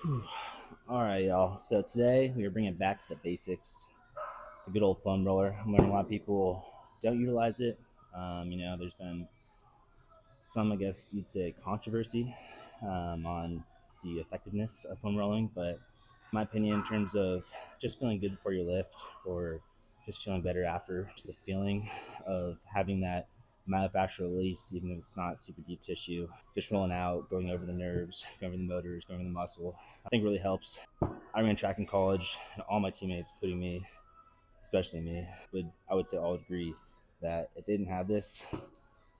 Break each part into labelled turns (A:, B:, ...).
A: Whew. All right, y'all. So today we are bringing it back to the basics, the good old foam roller. I'm learning a lot of people don't utilize it. There's been some, I guess you'd say, controversy on the effectiveness of foam rolling, but in my opinion, in terms of just feeling good before your lift or just feeling better after, just the feeling of having that myofascial release, even if it's not super deep tissue, just rolling out, going over the nerves, going over the motors, going over the muscle, I think really helps. I ran track in college, and all my teammates, including me, especially me, I would say all agree that if they didn't have this,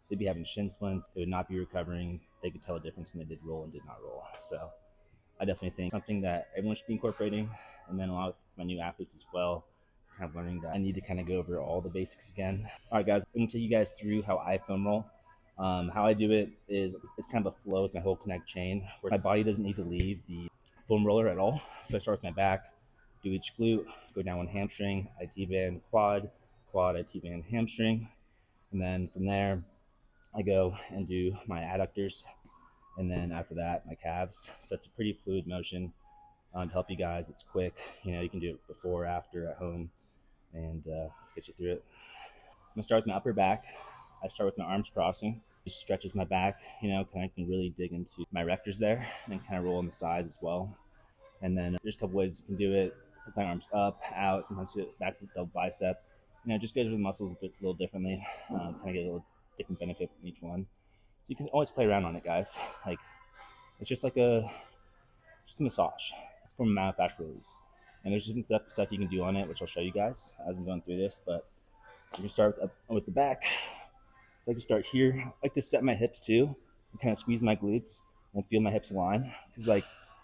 A: they'd be having shin splints. They would not be recovering. They could tell a difference when they did roll and did not roll. So I definitely think something that everyone should be incorporating. And then a lot of my new athletes as well, kind of learning that I need to kind of go over all the basics again. All right, guys, I'm going to take you guys through how I foam roll. How I do it is it's kind of a flow with my whole connect chain where my body doesn't need to leave the foam roller at all. So I start with my back, do each glute, go down one hamstring, I T-band quad, I T-band hamstring. And then from there, I go and do my adductors, and then after that, my calves. So it's a pretty fluid motion to help you guys. It's quick. You can do it before, after, at home, and let's get you through it. I'm gonna start with my upper back. I start with my arms crossing. It stretches my back, kind of can really dig into my rectors there and kind of roll on the sides as well. And then there's a couple ways you can do it. Put my arms up, out, sometimes do it back with double bicep. Just go to the muscles a little differently, kind of get a little different benefit from each one. So you can always play around on it, guys. Like it's just a massage. It's from a myofascial release. And there's different stuff you can do on it, which I'll show you guys as I'm going through this. But you can start with the back. So I can start here. I like to set my hips too, and kind of squeeze my glutes and feel my hips align. Because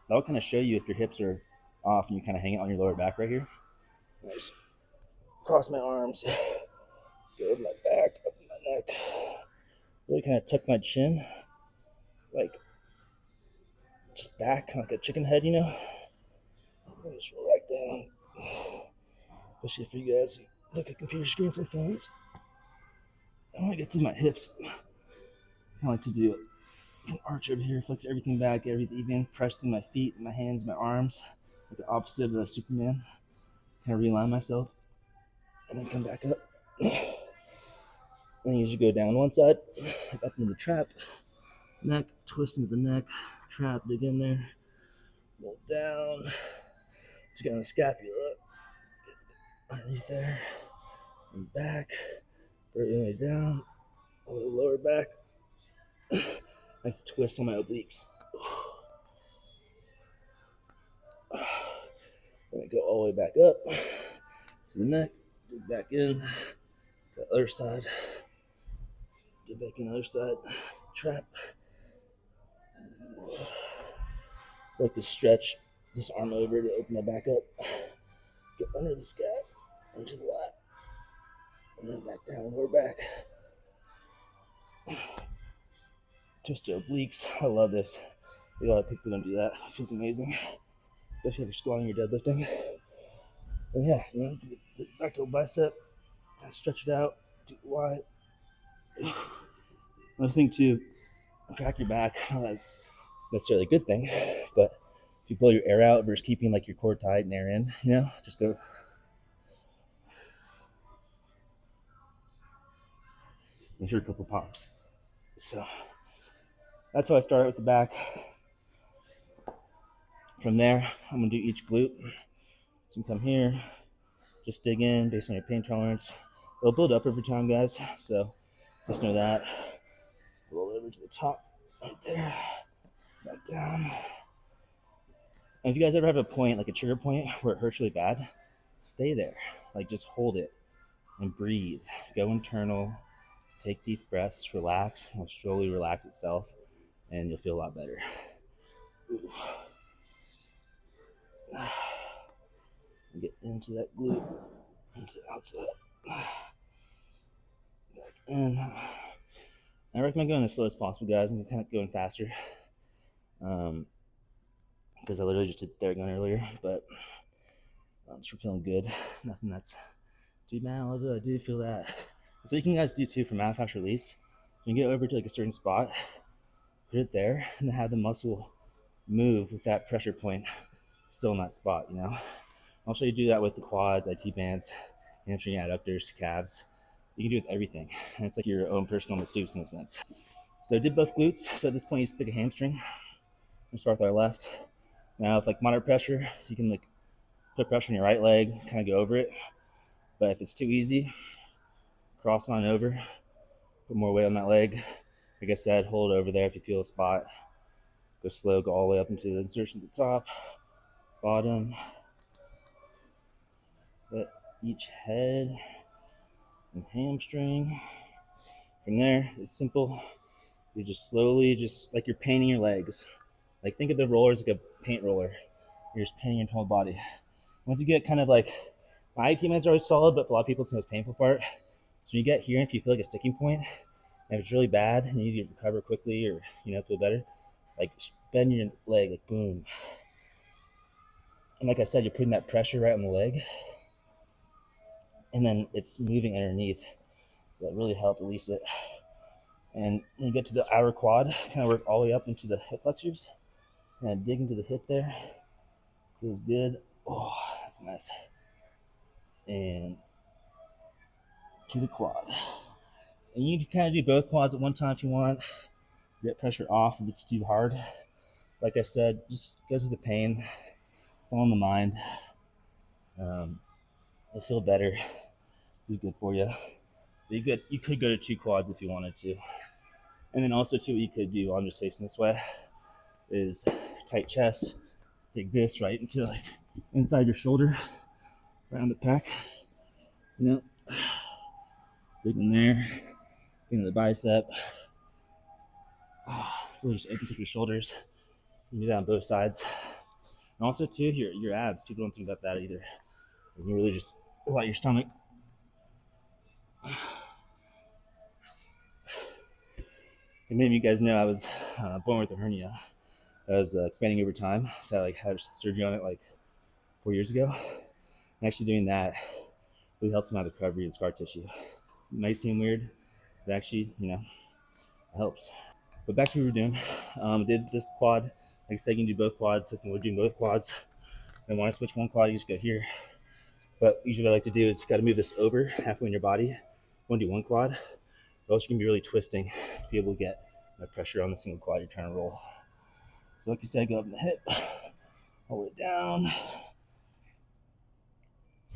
A: that'll kind of show you if your hips are off and you kind of hang it on your lower back right here. And I just cross my arms, go over my back, up my neck. Really kind of tuck my chin, like just back, kind of like a chicken head, Just roll back down. Especially for you guys who look at computer screens and phones. I want to get to my hips. I like to do an arch over here, flex everything back, everything even, press through my feet, my hands, my arms, like the opposite of Superman. Kind of realign myself, and then come back up. Then you usually go down one side, up into the trap, neck, twist into the neck, trap, dig in there, roll down, just get on the scapula, get underneath there, and back, bring it way down, over the lower back. I like to twist on my obliques. Then I go all the way back up to the neck, dig back in, the other side, dig back in the other side, trap. I like to stretch this arm over to open my back up, get under the scap, into the lap, and then back down, lower back. Twist the obliques. I love this. A lot of people don't do that. It feels amazing, especially if you're squatting or deadlifting. But yeah, back to the bicep, stretch it out, do it wide. Another thing too, crack your back. That's necessarily a good thing, but if you blow your air out versus keeping like your core tight and air in, just go. Make sure a couple pops. So that's how I start with the back. From there, I'm gonna do each glute. So you come here, just dig in based on your pain tolerance. It'll build up over time, guys. So just know that. Roll over to the top, right there, back down. And if you guys ever have a point, like a trigger point where it hurts really bad, stay there. Like just hold it and breathe. Go internal, take deep breaths, relax. It'll slowly relax itself, and you'll feel a lot better. Ooh. Get into that glute, into the outside. Back in. I recommend going as slow as possible, guys. I'm kind of going faster. Because I literally just did the Theragun earlier, but I'm still feeling good. Nothing that's too bad, although I do feel that. So you can guys do too for myofascial release. So you get over to like a certain spot, put it there, and then have the muscle move with that pressure point still in that spot, you know? I'll show you do that with the quads, IT bands, hamstring adductors, calves. You can do it with everything. And it's like your own personal masseuse in a sense. So I did both glutes. So at this point, you just pick a hamstring. We'll start with our left. Now with like moderate pressure, you can like put pressure on your right leg, kind of go over it. But if it's too easy, cross on over, put more weight on that leg. Like I said, hold it over there if you feel a spot. Go slow, go all the way up into the insertion at the top, bottom. Let each head and hamstring. From there, it's simple. You just slowly, just like you're painting your legs. Like think of the rollers like a paint roller. You're just painting your whole body. Once you get kind of like, my IT meds are always solid, but for a lot of people, it's the most painful part. So when you get here, if you feel like a sticking point, and if it's really bad and you need to recover quickly or feel better, like bend your leg, like boom. And like I said, you're putting that pressure right on the leg, and then it's moving underneath. So that really helps release it. And when you get to the outer quad, kind of work all the way up into the hip flexors. Kind of dig into the hip there. Feels good. Oh, that's nice. And to the quad. And you can kind of do both quads at one time if you want. Get pressure off if it's too hard. Like I said, just go through the pain. It's all in the mind. It'll feel better. This is good for you. You could go to 2 quads if you wanted to. And then also too, what you could do, I'm just facing this way, is tight chest. Take this right into like inside your shoulder, around the pec. Dig in there, into the bicep. Really just opens up your shoulders. So you do that on both sides. And also too, your abs. People don't think about that either. You really just let your stomach. And many of you guys know I was born with a hernia. I was expanding over time, so I had surgery on it like 4 years ago. And actually doing that really helped my recovery and scar tissue. It might seem weird, but actually, it helps. But back to what we were doing. Did this quad. Like I said, you can do both quads. So if we're doing both quads, and want to switch one quad, you just go here. But usually what I like to do is got to move this over halfway in your body. You want to do one quad, or else you can be really twisting to be able to get pressure on the single quad you're trying to roll. So like you said, go up in the hip, all the way down,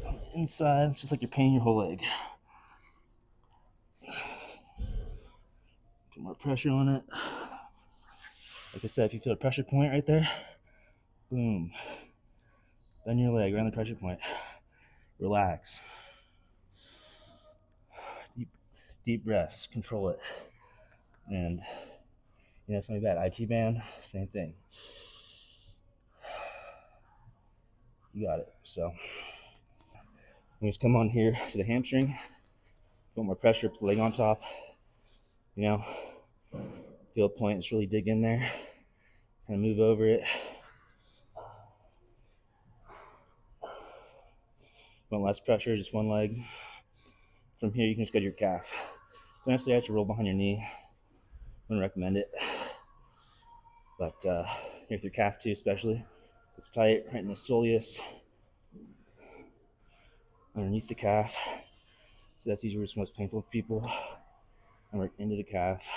A: on the inside. It's just like you're painting your whole leg. Put more pressure on it. Like I said, if you feel a pressure point right there, boom. Bend your leg around the pressure point. Relax. Deep breaths. Control it. And something bad. IT band, same thing. You got it. So you just come on here to the hamstring. Put more pressure. Put the leg on top. Feel a point. Just really dig in there. Kind of move over it. Want less pressure, just one leg. From here, you can just go to your calf. Don't necessarily have to roll behind your knee. I wouldn't recommend it. But here with your calf too, especially. It's tight, right in the soleus. Underneath the calf. So that's usually what's most painful for people. And work into the calf.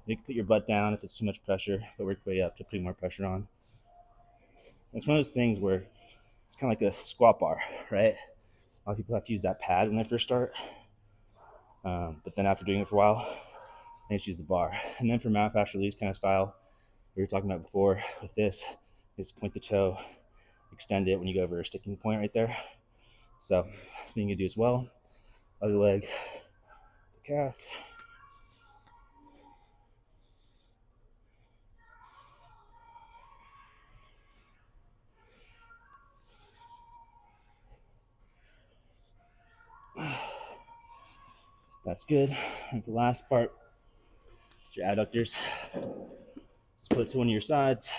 A: You can put your butt down if it's too much pressure, but work your way up to putting more pressure on. It's one of those things where it's kind of like a squat bar, right? A lot of people have to use that pad when they first start. But then after doing it for a while, they just use the bar. And then for myofascial release kind of style, we were talking about before with this, is point the toe, extend it when you go over a sticking point right there. So something you can do as well. Other leg, the calf. That's good. And for the last part, it's your adductors. Just put it to one of your sides.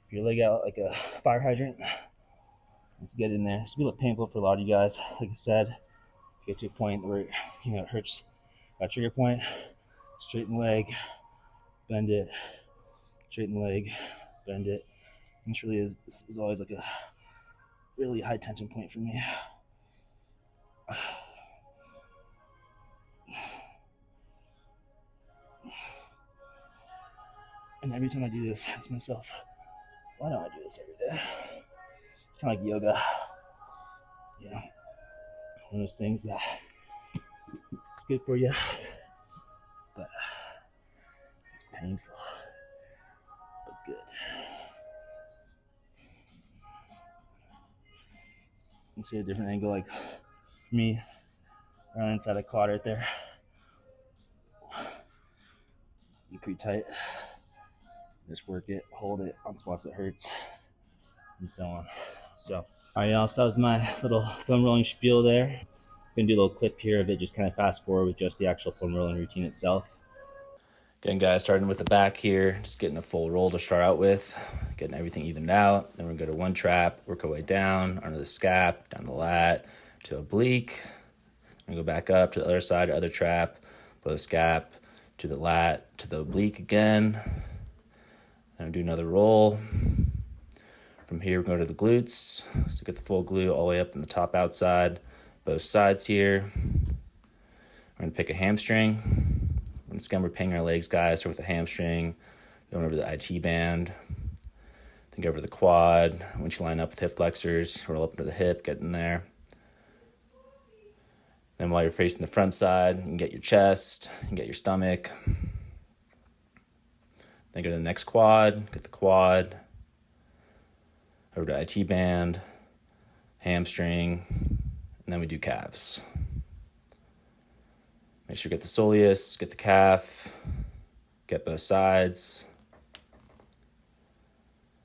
A: Put your leg out like a fire hydrant. Let's get in there. It's a little painful for a lot of you guys. Like I said, get to a point where it hurts that trigger point. Straighten the leg, bend it, straighten the leg, bend it. And truly this is always like a really high tension point for me. And every time I do this, I ask myself, why don't I do this every day? It's kind of like yoga. You know, one of those things that it's good for you, but it's painful, but good. You can see a different angle, like for me, around inside the quad right there. You pretty tight. Just work it, hold it on spots that hurts, and so on. So, all right, y'all. So that was my little foam rolling spiel there. I'm gonna do a little clip here of it, just kind of fast forward with just the actual foam rolling routine itself. Again, guys, starting with the back here, just getting a full roll to start out with, getting everything evened out. Then we're gonna go to one trap, work our way down, under the scap, down the lat, to oblique. I'm gonna go back up to the other side, other trap, below scap, to the lat, to the oblique again. Then do another roll. From here, we're going to the glutes. So get the full glute all the way up in the top outside, both sides here. We're going to pick a hamstring. Once again, we're pinging our legs, guys. Start with the hamstring, going over the IT band, then go over the quad. Once you line up with hip flexors, roll up into the hip, get in there. Then while you're facing the front side, you can get your chest, you can get your stomach. Then go to the next quad, get the quad, over to IT band, hamstring, and then we do calves. Make sure you get the soleus, get the calf, get both sides.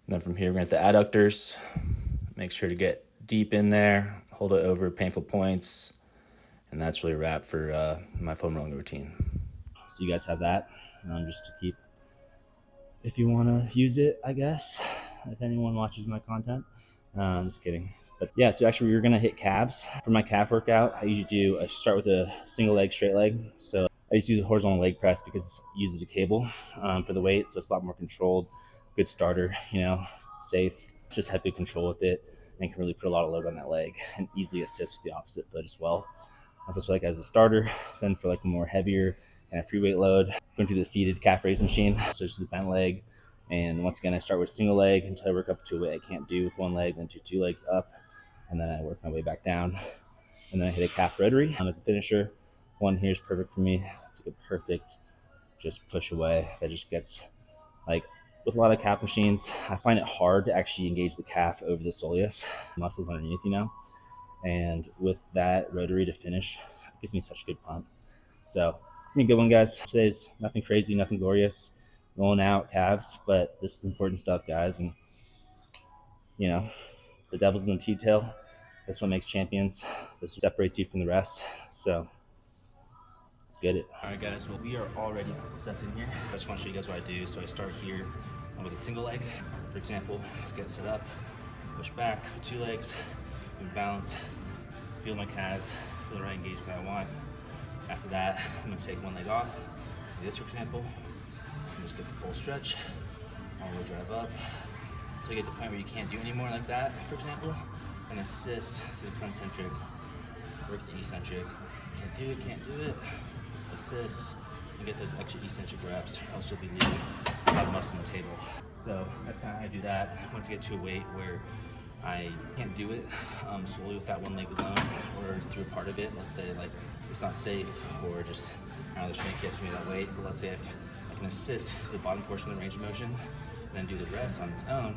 A: And then from here, we're going to get the adductors. Make sure to get deep in there, hold it over painful points, and that's really a wrap for my foam rolling routine. So you guys have that, just to keep, if you want to use it, I guess, if anyone watches my content. I'm just kidding. But yeah, so actually we're going to hit calves. For my calf workout, I start with a single leg, straight leg. So I used to use a horizontal leg press because it uses a cable for the weight. So it's a lot more controlled, good starter, safe. Just have good control with it and can really put a lot of load on that leg and easily assist with the opposite foot as well. That's like as a starter. Then for like a more heavier kind of free weight load, going through the seated calf raise machine. So it's just a bent leg. And once again, I start with single leg until I work up to a weight I can't do with one leg, then do two legs up, and then I work my way back down. And then I hit a calf rotary as a finisher. One here is perfect for me. It's like a perfect just push away that just gets, like, with a lot of calf machines, I find it hard to actually engage the calf over the soleus, muscles underneath, and with that rotary to finish, it gives me such a good pump. So it's gonna be a good one, guys. Today's nothing crazy, nothing glorious, rolling out calves, but this is important stuff, guys. And the devil's in the detail. That's what makes champions. This separates you from the rest. So let's get it. All right, guys. Well, we are already a couple sets in here. I just want to show you guys what I do. So I start here with a single leg, for example. Just get set up, push back with two legs, and balance. Feel my calves, feel the right engagement I want. After that, I'm gonna take one leg off, like this for example, and just get the full stretch, all the way drive up, until you get to the point where you can't do anymore like that, for example, and assist to the concentric, work the eccentric, can't do it, assist, and get those extra eccentric reps, or else you'll be leaving a lot of muscle on the table. So that's kind of how I do that. Once I get to a weight where I can't do it solely with that one leg alone, or through a part of it, let's say like it's not safe, or just the strength gets me that weight, but let's say if I can assist the bottom portion of the range of motion, then do the rest on its own,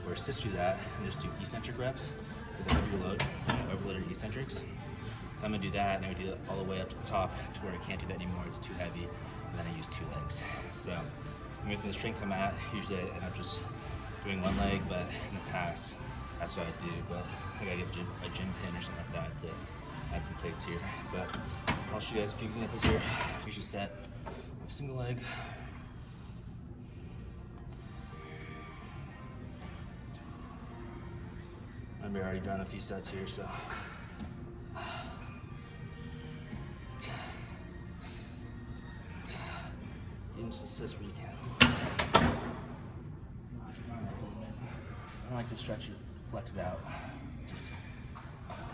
A: or assist you that, and just do eccentric reps with a heavier load, overloaded eccentrics. I'm gonna do that, and I do it all the way up to the top to where I can't do that anymore, it's too heavy, and then I use two legs. So within the strength I'm at, usually I end up just doing one leg, but in the past, that's what I do, but I gotta get a gym pin or something like that to add some plates here. But I'll show you guys a few examples here. Usually set with single leg. I've already done a few sets here, so. just assist where you can. Gosh, man, that feels amazing. I don't like to stretch it, flex it out. Just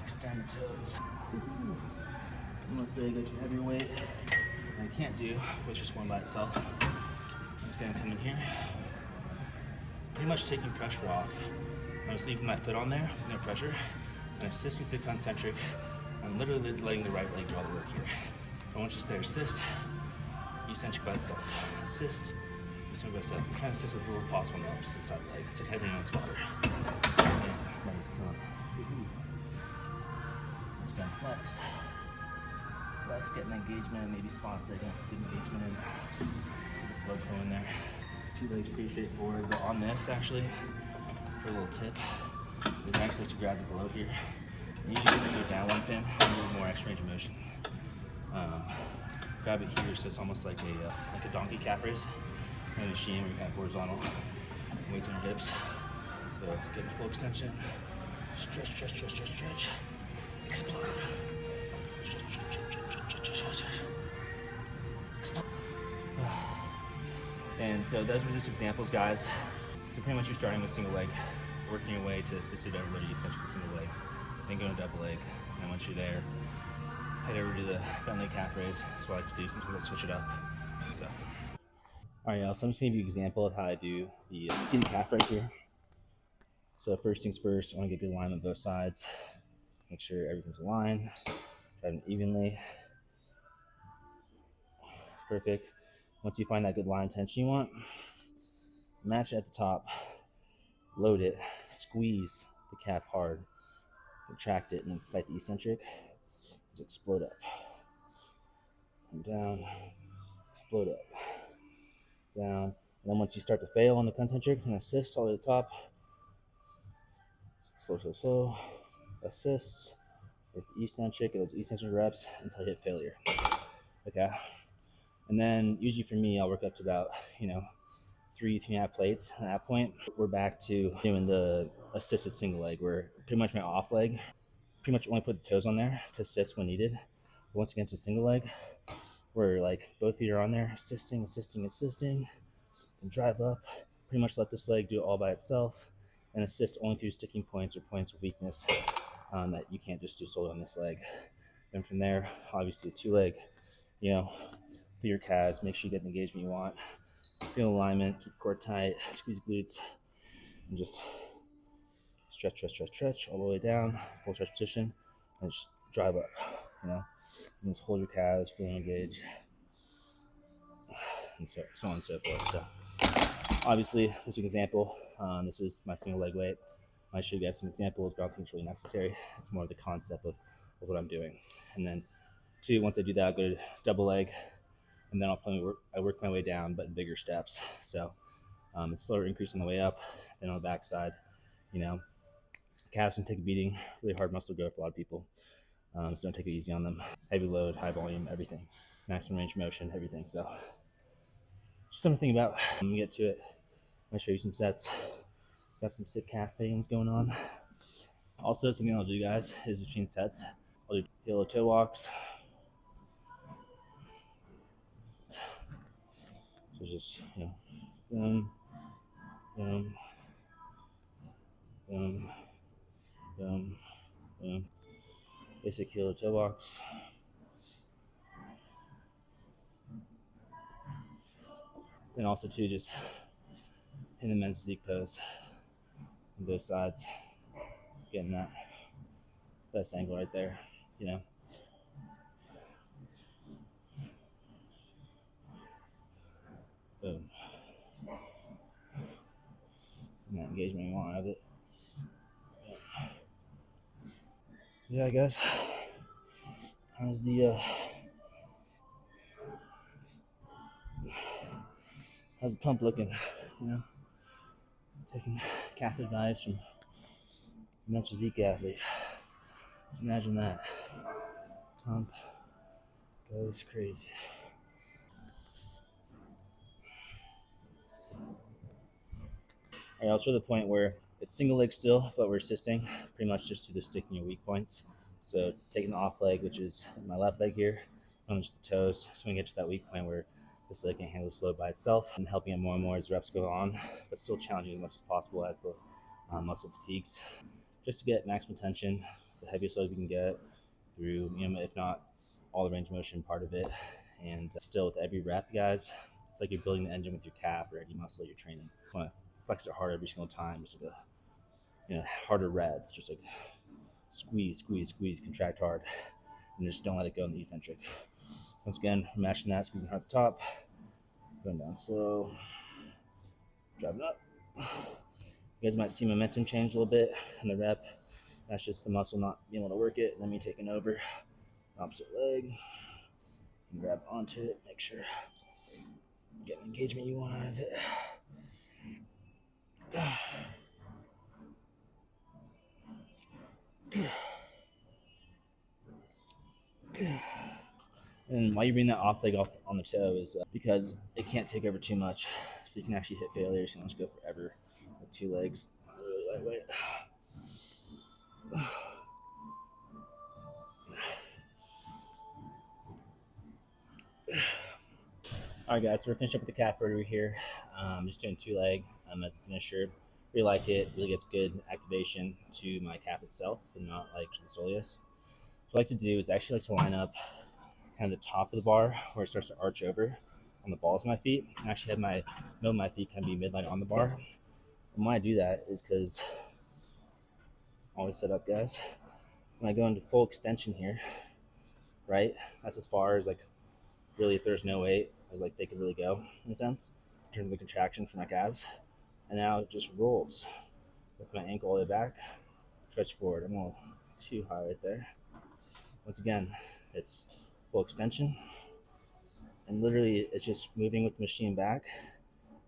A: extend the toes. And let's say you get your heavier weight. And I can't do with just one by itself. I'm just gonna come in here. Pretty much taking pressure off. I'm just leaving my foot on there with no pressure. And assisting with the concentric. I'm literally letting the right leg do all the work here. I want you to stay assist, eccentric by itself. Assist, eccentric by itself. I'm trying to assist as little as possible on the opposite side of the leg. It's like heavy on its water. Nice, come on. Let's go and flex. Flex, getting engagement, maybe spots that get good engagement in. Blood flow in there. Two legs pretty straightforward, but on this actually, for a little tip, is actually to grab the below here. You usually go down one pin, a little more extra range of motion. Grab it here so it's almost like a donkey calf raise. And a machine where you're kind of horizontal. Weights on your hips. So get a full extension. Stretch, stretch, stretch, stretch, stretch. Explode. Stretch, stretch, stretch, stretch, stretch, stretch, stretch. Explode. And so those were just examples, guys. So pretty much you're starting with single leg, working your way to assisted upper body extension with single leg, then going to double leg. And once you're there, head over to the bent leg calf raise. That's what I like to do. Sometimes let's switch it up. So. All right, y'all. So I'm just gonna give you an example of how I do the seated calf raise here. So first things first, I want to get good alignment on both sides. Make sure everything's aligned. Try them evenly. Perfect. Once you find that good line tension you want, match it at the top. Load it. Squeeze the calf hard. Contract it, and then fight the eccentric. Just explode up. Come down. Explode up. Down. And then once you start to fail on the concentric, and assist all the way to the top. Slow, slow, slow. Assist. With eccentric, those eccentric reps until I hit failure. Okay. And then usually for me, I'll work up to about, 3.5 plates. At that point, we're back to doing the assisted single leg, where pretty much my off leg, pretty much only put the toes on there to assist when needed. But once again, it's a single leg, where like both feet are on there, assisting, and drive up. Pretty much let this leg do it all by itself, and assist only through sticking points or points of weakness that you can't just do solely on this leg. Then from there, obviously two leg, through your calves, make sure you get the engagement you want. Feel alignment, keep core tight, squeeze glutes, and just stretch all the way down, full stretch position, and just drive up, and just hold your calves, feel engaged, and so on and so forth. So obviously, this is an example. This is my single leg weight. I show you guys some examples, but I don't think it's really necessary. It's more of the concept of what I'm doing. And then two, once I do that, I'll go to double leg, and then I work my way down, but in bigger steps. So it's slower increase on the way up, then on the backside, calves can take a beating, really hard muscle growth for a lot of people. So don't take it easy on them. Heavy load, high volume, everything. Maximum range of motion, everything. So just something to think about. When we get to it, I'm gonna show you some sets. Got some sick calf veins going on. Also, something I'll do, guys, is between sets, I'll do heel to toe walks. So just, boom, boom, boom, boom, boom. Basic heel to toe walks. Then also too, just in the men's physique pose on both sides, getting that best angle right there, boom. And that engagement you want out of it. Yeah, I guess. How's the pump looking? Taking calf advice from a men's physique athlete. Just imagine that. Pump goes crazy. All right, I'll show the point where it's single leg still, but we're assisting pretty much just to the sticking your weak points. So taking the off leg, which is my left leg here, on just the toes. So we get to that weak point where This leg can handle this load by itself, and helping it more and more as reps go on, but still challenging as much as possible as the muscle fatigues, just to get maximum tension, the heaviest load we can get through, if not all the range of motion part of it. And still, with every rep, guys, it's like you're building the engine with your calf or any muscle you're training. You want to flex it hard every single time, just like a harder rev, just like squeeze, squeeze, squeeze, contract hard, and just don't let it go in the eccentric. Once again, matching that, squeezing hard at the top, going down slow, driving up. You guys might see momentum change a little bit in the rep. That's just the muscle not being able to work it, and then me taking over. Opposite leg, and grab onto it, make sure you get the engagement you want out of it. And why you bring that off leg off on the toe is because it can't take over too much, so you can actually hit failure. So you don't just go forever with two legs. Really lightweight. All right, guys, so we're finishing up with the calf rotary here. Just doing two leg as a finisher. Really like it. Really gets good activation to my calf itself, and not like to the soleus. What I like to do is actually like to line up kind of the top of the bar where it starts to arch over on the balls of my feet, and actually have my middle of my feet kind of be midline on the bar. And why I do that is because always set up, guys. When I go into full extension here, right? That's as far as like really, if there's no weight, as like they could really go in a sense in terms of contraction for my calves. And now it just rolls with my ankle all the way back, stretch forward. I'm a little too high right there. Once again, it's full extension, and literally it's just moving with the machine back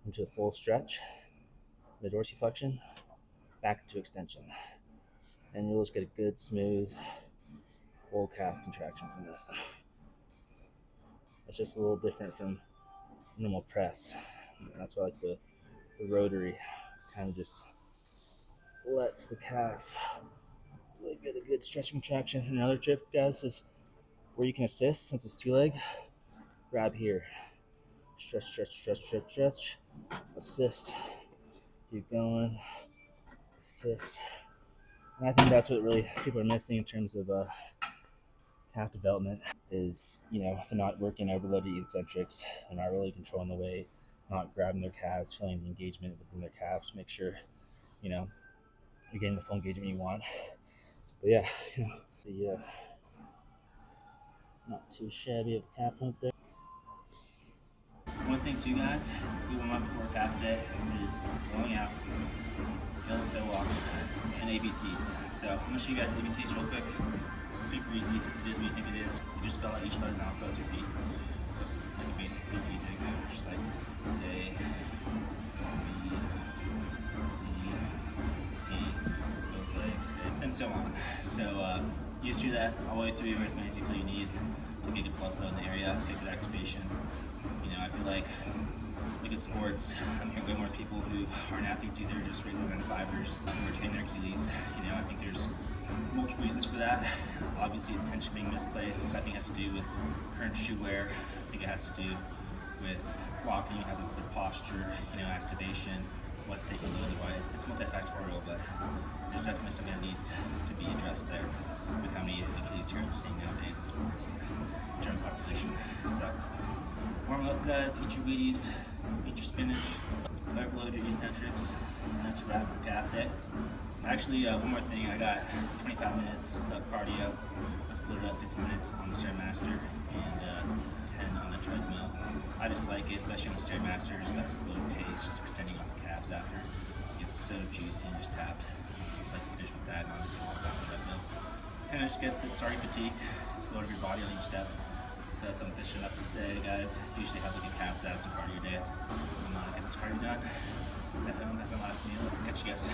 A: into a full stretch, the dorsiflexion, back into extension, and you'll just get a good smooth full calf contraction from that. It's just a little different from normal press. That's why I like the rotary kind of just lets the calf really get a good stretch contraction. Another trick, guys, is where you can assist, since it's two leg. Grab here, stretch, stretch, stretch, stretch, stretch, assist, keep going, assist. And I think that's what really people are missing in terms of calf development is, they're not working overloaded eccentrics, they're not really controlling the weight, not grabbing their calves, feeling the engagement within their calves, make sure, you're getting the full engagement you want. But yeah, the not too shabby of a calf point there. One thing too, guys, we warm up before calf day is going out, heel toe walks, and ABCs. So I'm gonna show you guys ABCs real quick. Super easy. It is what you think it is. You just spell out each letter now with both your feet. Just like a basic PT thing. Just like A, B, C, D, both legs, and so on. So you just do that all the way through as many as you feel you need to get good blood flow in the area, get good activation. I feel like in sports, I'm hearing way more people who aren't athletes either, just regular 9-to-5ers who retain their Achilles. I think there's multiple reasons for that. Obviously, it's tension being misplaced. I think it has to do with current shoe wear. I think it has to do with walking, you have the posture, activation, what's taking you the way. It's multifactorial, but there's definitely something that needs to be addressed there with how many Achilles tears we're seeing nowadays in sports and general population. So warm up, guys. Eat your Wheaties, eat your spinach, overload your eccentrics, and that's a wrap for calf day. Actually, one more thing. I got 25 minutes of cardio. I split it up 15 minutes on the Stairmaster and 10 on the treadmill. I just like it, especially on the Stairmaster, just that slow pace, just extending off the calves after. It gets so juicy and just tapped. I just like to finish with that, and obviously walk on the treadmill. Kind of just gets it starting fatigued, slow to your body on each step. So that's what I'm finishing up this day, guys. Usually have like a calves abs and cardio day. I'm gonna get this cardio done. At home, have my last meal. Catch you guys.